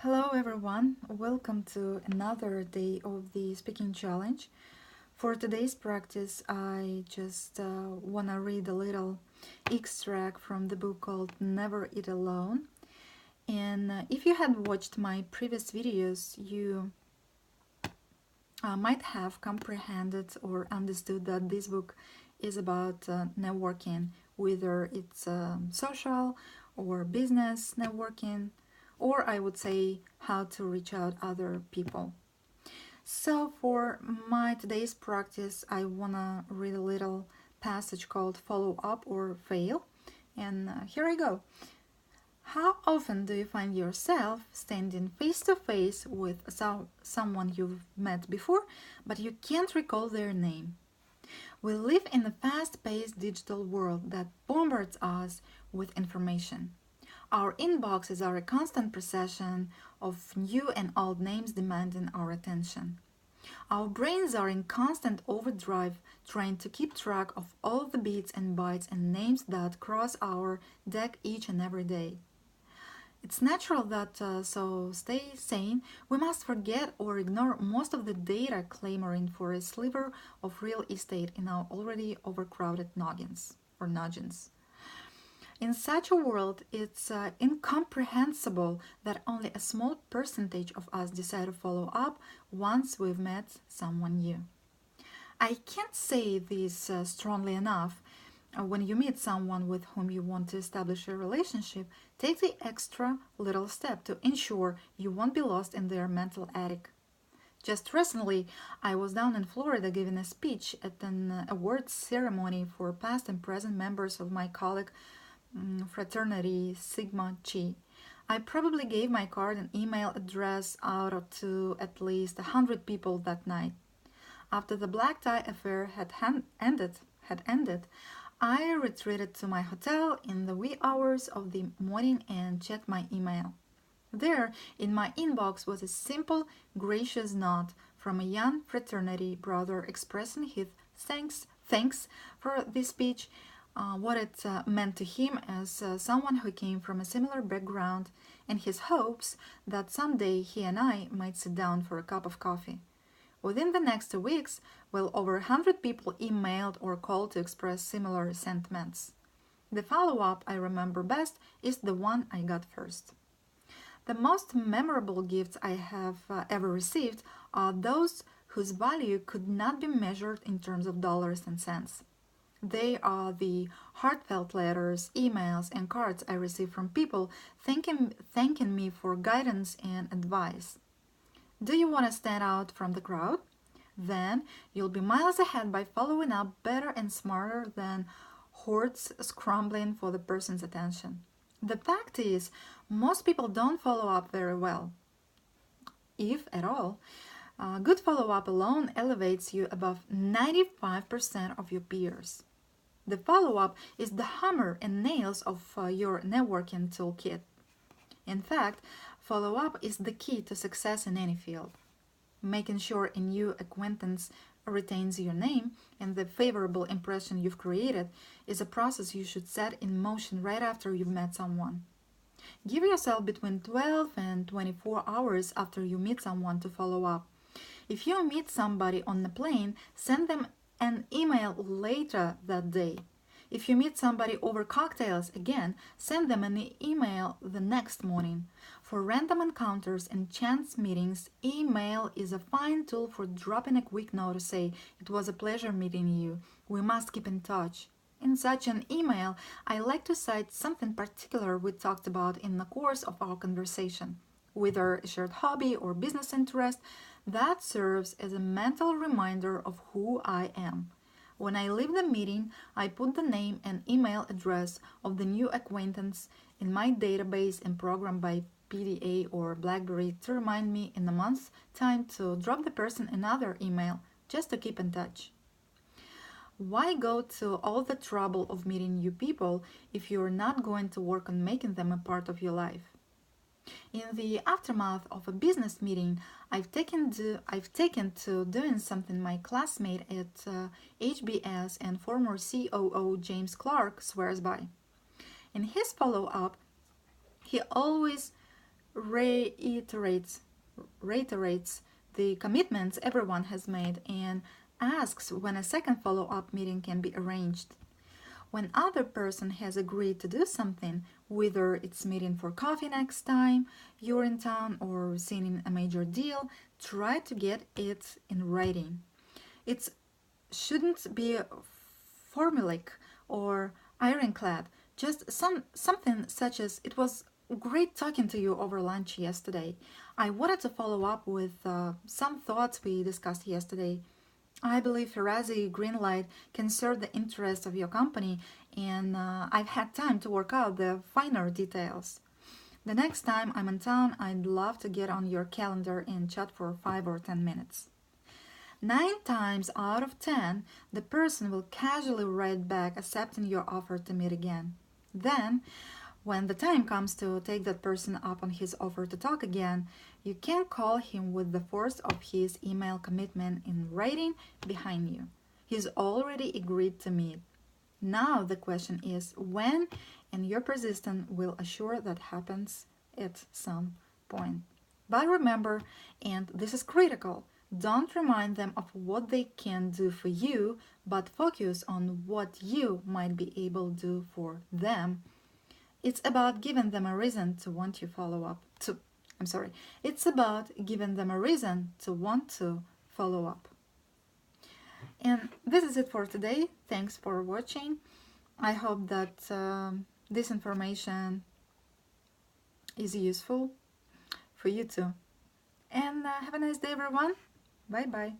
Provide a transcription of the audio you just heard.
Hello everyone, welcome to another day of the speaking challenge. For today's practice, I just want to read a little extract from the book called Never Eat Alone. And if you had watched my previous videos, you might have comprehended or understood that this book is about networking, whether it's social or business networking, or I would say how to reach out other people. So for my today's practice, I wanna read a little passage called Follow Up or Fail. And here I go. How often do you find yourself standing face to face with someone you've met before, but you can't recall their name? We live in a fast-paced digital world that bombards us with information. Our inboxes are a constant procession of new and old names demanding our attention. Our brains are in constant overdrive trying to keep track of all the bits and bytes and names that cross our deck each and every day. It's natural that so stay sane, we must forget or ignore most of the data clamoring for a sliver of real estate in our already overcrowded noggins or noggins. In such a world, it's incomprehensible that only a small percentage of us decide to follow up once we've met someone new. I can't say this strongly enough. When you meet someone with whom you want to establish a relationship, take the extra little step to ensure you won't be lost in their mental attic. Just recently, I was down in Florida giving a speech at an awards ceremony for past and present members of my colleague fraternity Sigma Chi. I probably gave my card and email address out to at least 100 people that night. After the black tie affair had ended, I retreated to my hotel in the wee hours of the morning and checked my email. There, in my inbox, was a simple, gracious note from a young fraternity brother expressing his thanks for this speech, what it meant to him as someone who came from a similar background, and his hopes that someday he and I might sit down for a cup of coffee. Within the next 2 weeks, well over 100 people emailed or called to express similar sentiments. The follow-up I remember best is the one I got first. The most memorable gifts I have ever received are those whose value could not be measured in terms of dollars and cents. They are the heartfelt letters, emails, and cards I receive from people thanking me for guidance and advice. Do you want to stand out from the crowd? Then you'll be miles ahead by following up better and smarter than hordes scrambling for the person's attention. The fact is, most people don't follow up very well, if at all. Good follow up alone elevates you above 95% of your peers. The follow up is the hammer and nails of your networking toolkit. In fact, follow up is the key to success in any field. Making sure a new acquaintance retains your name and the favorable impression you've created is a process you should set in motion right after you've met someone. Give yourself between 12 and 24 hours after you meet someone to follow up. If you meet somebody on the plane, send them an email later that day. If you meet somebody over cocktails, again, send them an email the next morning. For random encounters and chance meetings, email is a fine tool for dropping a quick note to say, "It was a pleasure meeting you. We must keep in touch." In such an email, I like to cite something particular we talked about in the course of our conversation, whether a shared hobby or business interest, that serves as a mental reminder of who I am. When I leave the meeting, I put the name and email address of the new acquaintance in my database and program by PDA or BlackBerry to remind me in a month's time to drop the person another email just to keep in touch. Why go to all the trouble of meeting new people if you're not going to work on making them a part of your life? In the aftermath of a business meeting, I've taken to doing something my classmate at HBS and former COO James Clark swears by. In his follow-up, he always reiterates the commitments everyone has made and asks when a second follow-up meeting can be arranged. When other person has agreed to do something, whether it's meeting for coffee next time you're in town or signing a major deal, try to get it in writing. It shouldn't be formulaic or ironclad, just something such as, "It was great talking to you over lunch yesterday. I wanted to follow up with some thoughts we discussed yesterday. I believe Farazi Greenlight can serve the interest of your company, and I've had time to work out the finer details. The next time I'm in town, I'd love to get on your calendar and chat for 5 or 10 minutes." 9 times out of 10, the person will casually write back accepting your offer to meet again. Then, when the time comes to take that person up on his offer to talk again, you can call him with the force of his email commitment in writing behind you. He's already agreed to meet. Now the question is when, and your persistence will assure that happens at some point. But remember, and this is critical, don't remind them of what they can do for you, but focus on what you might be able to do for them. It's about giving them a reason to want to follow up. It's about giving them a reason to want to follow up. And this is it for today. Thanks for watching. I hope that this information is useful for you too. And have a nice day, everyone. Bye bye.